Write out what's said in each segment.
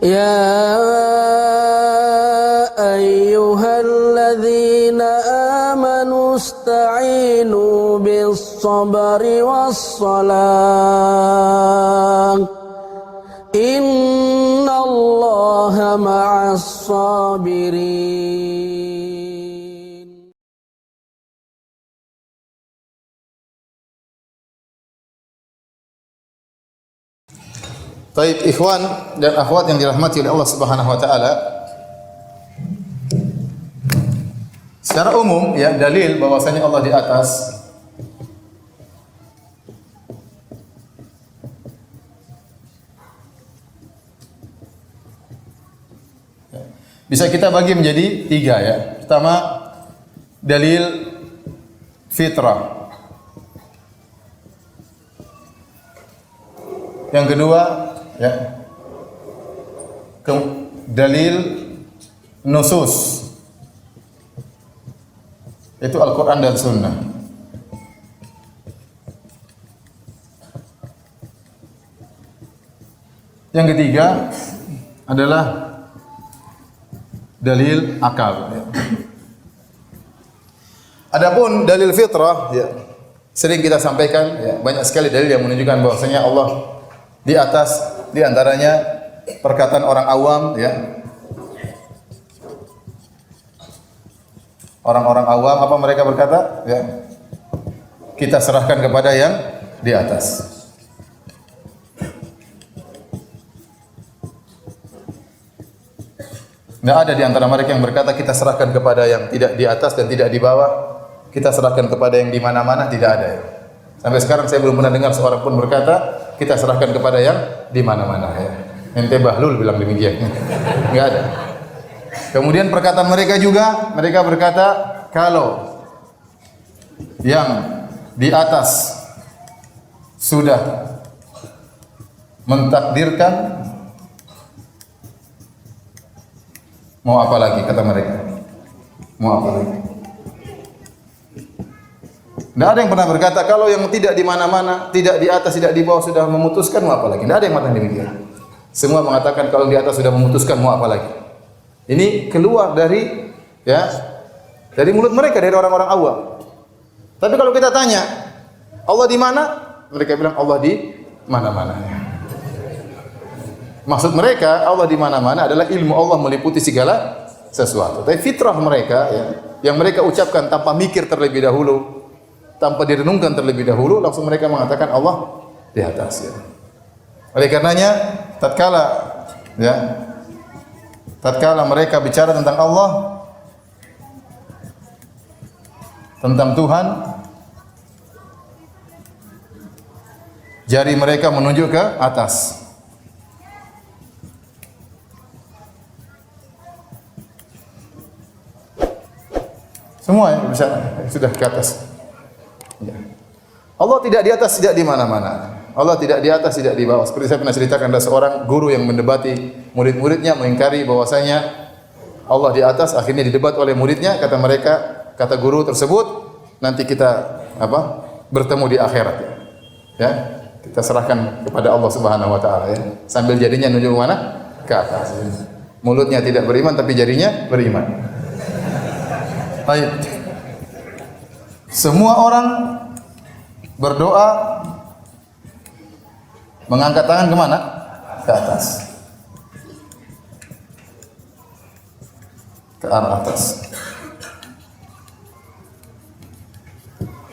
يا أيها الذين آمنوا استعينوا بالصبر والصلاة إن الله مع الصابرين. Baik, ikhwan dan akhwat yang dirahmati oleh Allah Subhanahu wa taala. Secara umum ya, dalil bahwasanya Allah di atas bisa kita bagi menjadi tiga ya. Pertama, dalil fitrah. Yang kedua, ya, dalil nusus, itu Al-Quran dan Sunnah. Yang ketiga adalah dalil akal. Adapun dalil fitrah, ya, sering kita sampaikan, ya, banyak sekali dalil yang menunjukkan bahwasanya Allah di atas, di antaranya perkataan orang awam, ya. Orang-orang awam apa mereka berkata? Ya. Kita serahkan kepada yang di atas. Tidak ada di antara mereka yang berkata kita serahkan kepada yang tidak di atas dan tidak di bawah. Kita serahkan kepada yang di mana-mana, tidak ada. Ya. Sampai sekarang saya belum pernah dengar seorang pun berkata kita serahkan kepada yang di mana-mana. Ya. Ente bahlul bilang demikian. Enggak ada. Kemudian perkataan mereka juga, mereka berkata kalau yang di atas sudah mentakdirkan, mau apa lagi kata mereka? Mau apa lagi? Tidak ada yang pernah berkata kalau yang tidak di mana-mana, tidak di atas, tidak di bawah sudah memutuskan, mau apa lagi? Tidak ada yang mengatakan demikian. Semua mengatakan kalau di atas sudah memutuskan, mau apa lagi? Ini keluar dari, ya, dari mulut mereka, dari orang-orang awam. Tapi kalau kita tanya, Allah di mana? Mereka bilang Allah di mana-mana. Maksud mereka Allah di mana-mana adalah ilmu Allah meliputi segala sesuatu. Tapi fitrah mereka, ya, yang mereka ucapkan tanpa mikir terlebih dahulu, tanpa direnungkan terlebih dahulu, langsung mereka mengatakan Allah di atas. Ya. Oleh karenanya, tatkala mereka bicara tentang Allah, tentang Tuhan, jari mereka menunjuk ke atas. Semua ya, bisa sudah ke atas. Ya. Allah tidak di atas, tidak di mana-mana. Allah tidak di atas, tidak di bawah. Seperti saya pernah ceritakan, ada seorang guru yang mendebati murid-muridnya, mengingkari bahwasanya Allah di atas. Akhirnya didebat oleh muridnya. Kata mereka, kata guru tersebut, nanti kita bertemu di akhirat. Ya, kita serahkan kepada Allah Subhanahu Wa Taala. Ya. Sambil jarinya nunjuk mana? Ke atas. Mulutnya tidak beriman, tapi jarinya beriman. Baik. Semua orang berdoa mengangkat tangan kemana? Ke atas. Ke arah atas.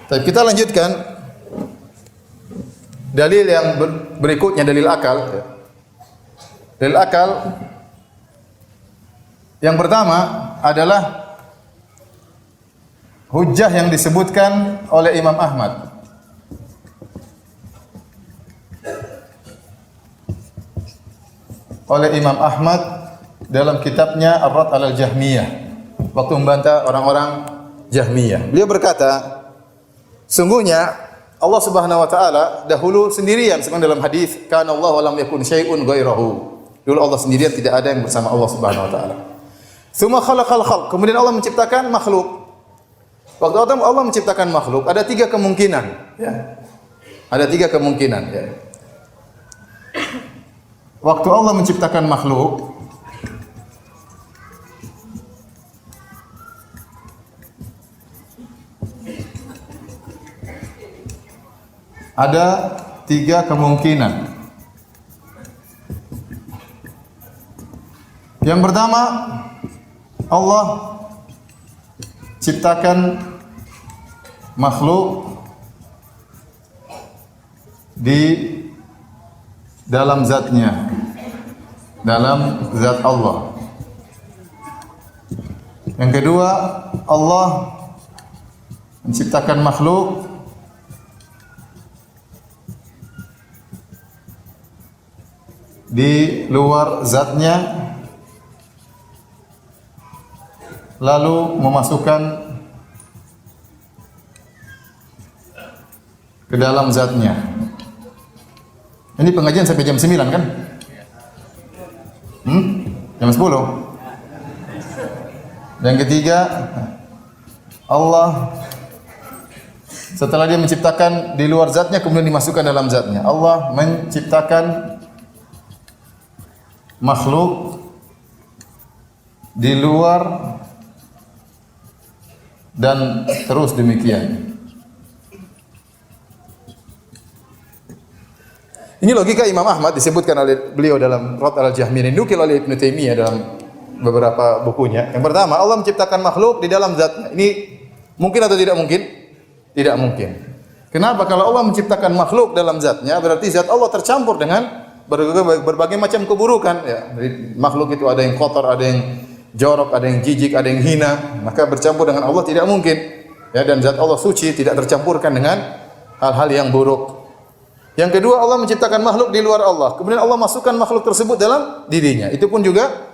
Tapi kita lanjutkan dalil yang berikutnya, dalil akal. Dalil akal yang pertama adalah hujjah yang disebutkan oleh Imam Ahmad. Oleh Imam Ahmad dalam kitabnya Ar-Rad 'alal Jahmiyah, waktu membantah orang-orang Jahmiyah. Beliau berkata, sungguhnya Allah Subhanahu wa taala dahulu sendirian, sebagaimana dalam hadis, kana Allah wa lam yakun syai'un ghairahu. Dulu Allah sendirian, tidak ada yang bersama Allah Subhanahu wa taala. Tsumma khalaqal khalq, kemudian Allah menciptakan makhluk. Waktu Allah menciptakan makhluk, ada tiga kemungkinan, ya. Ada tiga kemungkinan, ya. waktu Allah menciptakan makhluk, ada 3 kemungkinan. Yang pertama, Allah ciptakan makhluk di dalam zatnya, dalam zat Allah. Yang kedua, Allah menciptakan makhluk di luar zatnya, lalu memasukkan ke dalam zatnya. Ini pengajian sampai jam 9 kan? Jam 10. Yang ketiga, Allah setelah dia menciptakan di luar zatnya kemudian dimasukkan dalam zatnya. Allah menciptakan makhluk di luar dan terus demikian. Ini logika Imam Ahmad disebutkan oleh beliau dalam Rad al-Jahmi, dinukil oleh Ibnu Taimiyah dalam beberapa bukunya. Yang pertama, Allah menciptakan makhluk di dalam zatnya. Ini mungkin atau tidak mungkin? Tidak mungkin. Kenapa? Kalau Allah menciptakan makhluk dalam zatnya, berarti zat Allah tercampur dengan berbagai macam keburukan. Ya, dari makhluk itu ada yang kotor, ada yang jorok, ada yang jijik, ada yang hina. Maka bercampur dengan Allah tidak mungkin. Ya, dan zat Allah suci, tidak tercampurkan dengan hal-hal yang buruk. Yang kedua, Allah menciptakan makhluk di luar Allah. Kemudian Allah masukkan makhluk tersebut dalam dirinya. Itu pun juga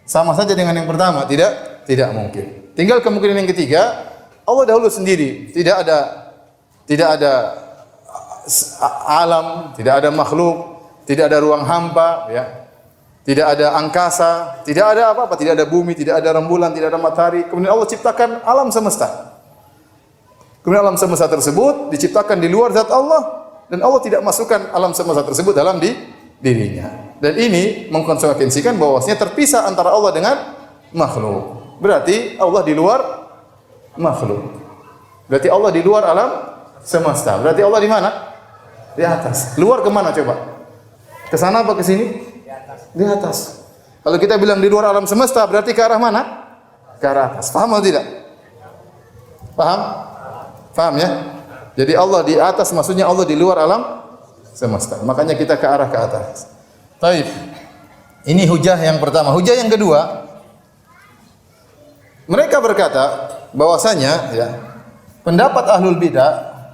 sama saja dengan yang pertama, tidak mungkin. Tinggal kemungkinan yang ketiga, Allah dahulu sendiri, tidak ada alam, tidak ada makhluk, tidak ada ruang hampa, ya. Tidak ada angkasa, tidak ada apa-apa, tidak ada bumi, tidak ada rembulan, tidak ada matahari. Kemudian Allah ciptakan alam semesta. Kemudian alam semesta tersebut diciptakan di luar zat Allah. Dan Allah tidak masukkan alam semesta tersebut dalam dirinya. Dan ini mengkonsekuensikan bahwasanya terpisah antara Allah dengan makhluk. Berarti Allah di luar makhluk. Berarti Allah di luar alam semesta. Berarti Allah di mana? Di atas. Luar ke mana coba? Ke sana apa ke sini? Di atas. Kalau kita bilang di luar alam semesta, berarti ke arah mana? Ke arah atas. Paham atau tidak? Paham? Paham ya? Jadi Allah di atas maksudnya Allah di luar alam semesta. Makanya kita ke arah ke atas. Baik. Ini hujah yang pertama. Hujah yang kedua, mereka berkata bahwasanya ya, pendapat ahlul bidah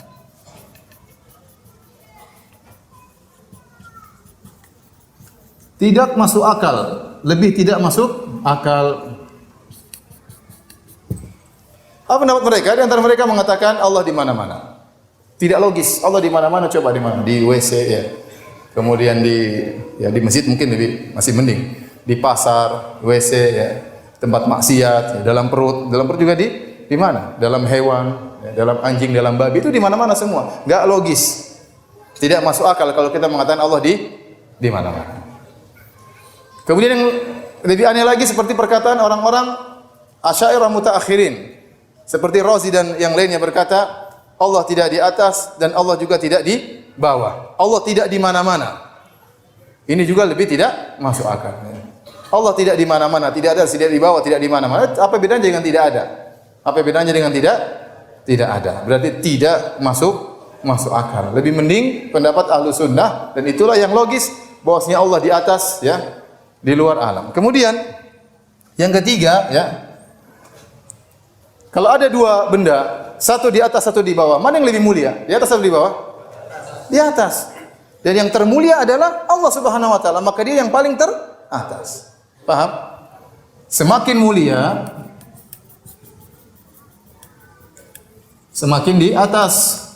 tidak masuk akal, lebih tidak masuk akal. Apa pendapat mereka? Di antara mereka mengatakan Allah di mana-mana. Tidak logis. Allah di mana-mana, coba di mana? Di WC ya. Kemudian di masjid mungkin lebih masih mending. Di pasar, WC ya. Tempat maksiat, ya. Dalam perut juga di mana? Dalam hewan, ya. Dalam anjing, dalam babi, itu di mana-mana semua. Enggak logis. Tidak masuk akal kalau kita mengatakan Allah di mana-mana. Kemudian yang lebih aneh lagi seperti perkataan orang-orang Asy'ariyah mutaakhirin. Seperti Razi dan yang lainnya berkata, Allah tidak di atas dan Allah juga tidak di bawah. Allah tidak di mana-mana. Ini juga lebih tidak masuk akal. Allah tidak di mana-mana, tidak ada, tidak di bawah, tidak di mana-mana. Apa bedanya dengan tidak ada? Apa bedanya dengan tidak ada? Berarti tidak masuk akal. Lebih mending pendapat ahlu sunnah, dan itulah yang logis bahwasanya Allah di atas ya, di luar alam. Kemudian yang ketiga ya, kalau ada dua benda, satu di atas, satu di bawah, mana yang lebih mulia? Di atas atau di bawah? Di atas. Dan yang termulia adalah Allah Subhanahu wa taala, maka dia yang paling teratas. Paham? Semakin mulia, semakin di atas.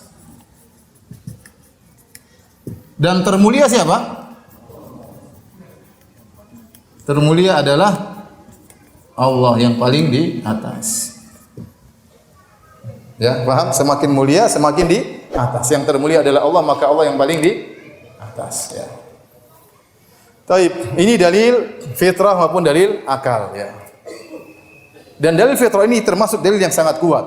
Dan termulia siapa? Termulia adalah Allah yang paling di atas. Ya, paham? Semakin mulia, semakin di atas. Yang termulia adalah Allah, maka Allah yang paling di atas. Ya. Taib, ini dalil fitrah maupun dalil akal ya. Dan dalil fitrah ini termasuk dalil yang sangat kuat.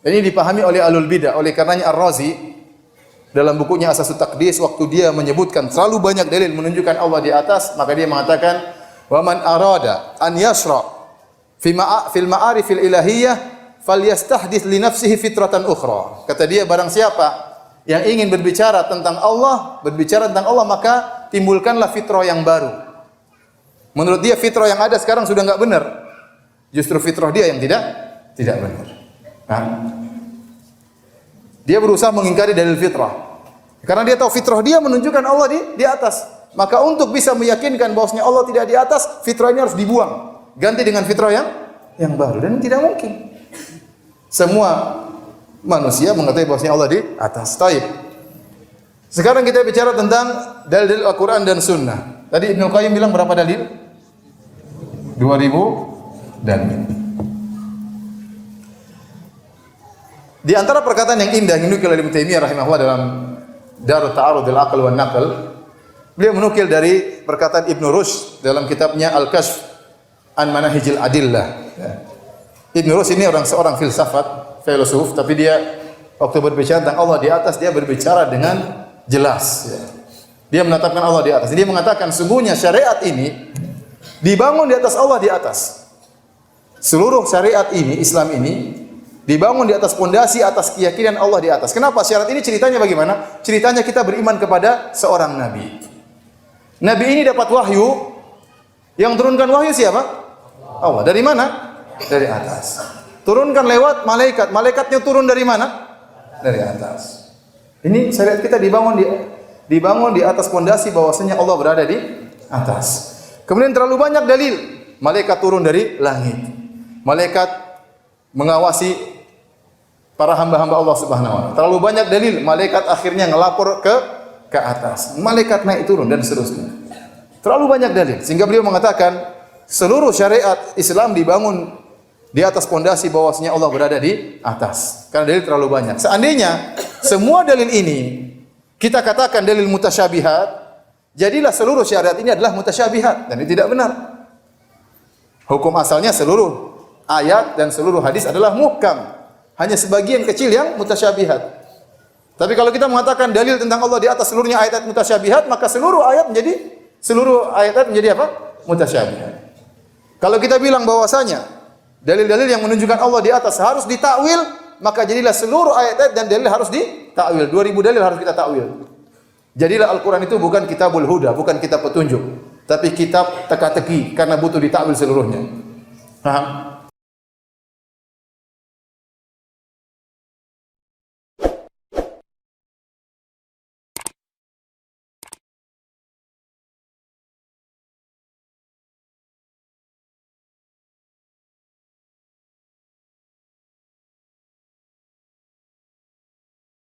Ini dipahami oleh ahlul bidah. Oleh karenanya Ar-Razi dalam bukunya Asasut Taqdis waktu dia menyebutkan terlalu banyak dalil menunjukkan Allah di atas, maka dia mengatakan wa man arada an yashra fil ma'arifil ilahiyyah falyastahdits li nafsihi fitratan ukhra. Kata dia, barang siapa yang ingin berbicara tentang Allah, maka timbulkanlah fitrah yang baru. Menurut dia fitrah yang ada sekarang sudah enggak benar. Justru fitrah dia yang tidak benar. Nah, dia berusaha mengingkari dalil fitrah. Karena dia tahu fitrah dia menunjukkan Allah di atas. Maka untuk bisa meyakinkan bahwasanya Allah tidak di atas, fitrah ini harus dibuang. Ganti dengan fitrah yang baru, dan tidak mungkin. Semua manusia mengetahui bahwasanya Allah di atas. Taib. Sekarang kita bicara tentang dalil Al-Qur'an dan Sunnah. Tadi Ibnu Qayyim bilang berapa dalil? 2000 dalil. Di antara perkataan yang indah yang dinukil oleh Ibnu Taimiyah rahimahullah dalam Darut Ta'arudul Aql wan Naql, beliau menukil dari perkataan Ibnu Rushd dalam kitabnya Al-Kashf an Manahijil Adillah. Ibnu Rushd ini seorang filsafat, filosof, tapi dia waktu berbicara tentang Allah di atas, dia berbicara dengan jelas. Dia menetapkan Allah di atas. Dia mengatakan sungguhnya syariat ini dibangun di atas Allah di atas. Seluruh syariat ini, Islam ini dibangun di atas pondasi atas keyakinan Allah di atas. Kenapa? Syarat ini ceritanya bagaimana? Ceritanya kita beriman kepada seorang nabi. Nabi ini dapat wahyu. Yang turunkan wahyu siapa? Allah. Dari mana? Dari atas. Turunkan lewat malaikat. Malaikatnya turun dari mana? Dari atas. Ini syariat kita dibangun di atas pondasi bahwasanya Allah berada di atas. Kemudian terlalu banyak dalil. Malaikat turun dari langit. Malaikat mengawasi para hamba-hamba Allah Subhanahu wa taala. Terlalu banyak dalil, malaikat akhirnya ngelapor ke atas. Malaikat naik turun dan seterusnya. Terlalu banyak dalil sehingga beliau mengatakan seluruh syariat Islam dibangun di atas pondasi bahwasanya Allah berada di atas. Karena dalil terlalu banyak. Seandainya semua dalil ini kita katakan dalil mutasyabihat, jadilah seluruh syariat ini adalah mutasyabihat, dan ini tidak benar. Hukum asalnya seluruh ayat dan seluruh hadis adalah muhkam. Hanya sebagian kecil yang mutasyabihat. Tapi kalau kita mengatakan dalil tentang Allah di atas seluruhnya ayat mutasyabihat, maka seluruh ayat menjadi apa? Mutasyabihat. Kalau kita bilang bahwasanya dalil-dalil yang menunjukkan Allah di atas harus ditakwil, maka jadilah seluruh ayat-ayat dan dalil harus ditakwil. 2000 dalil harus kita takwil. Jadilah Al-Qur'an itu bukan kitabul huda, bukan kitab petunjuk, tapi kitab teka-teki karena butuh ditakwil seluruhnya. Paham?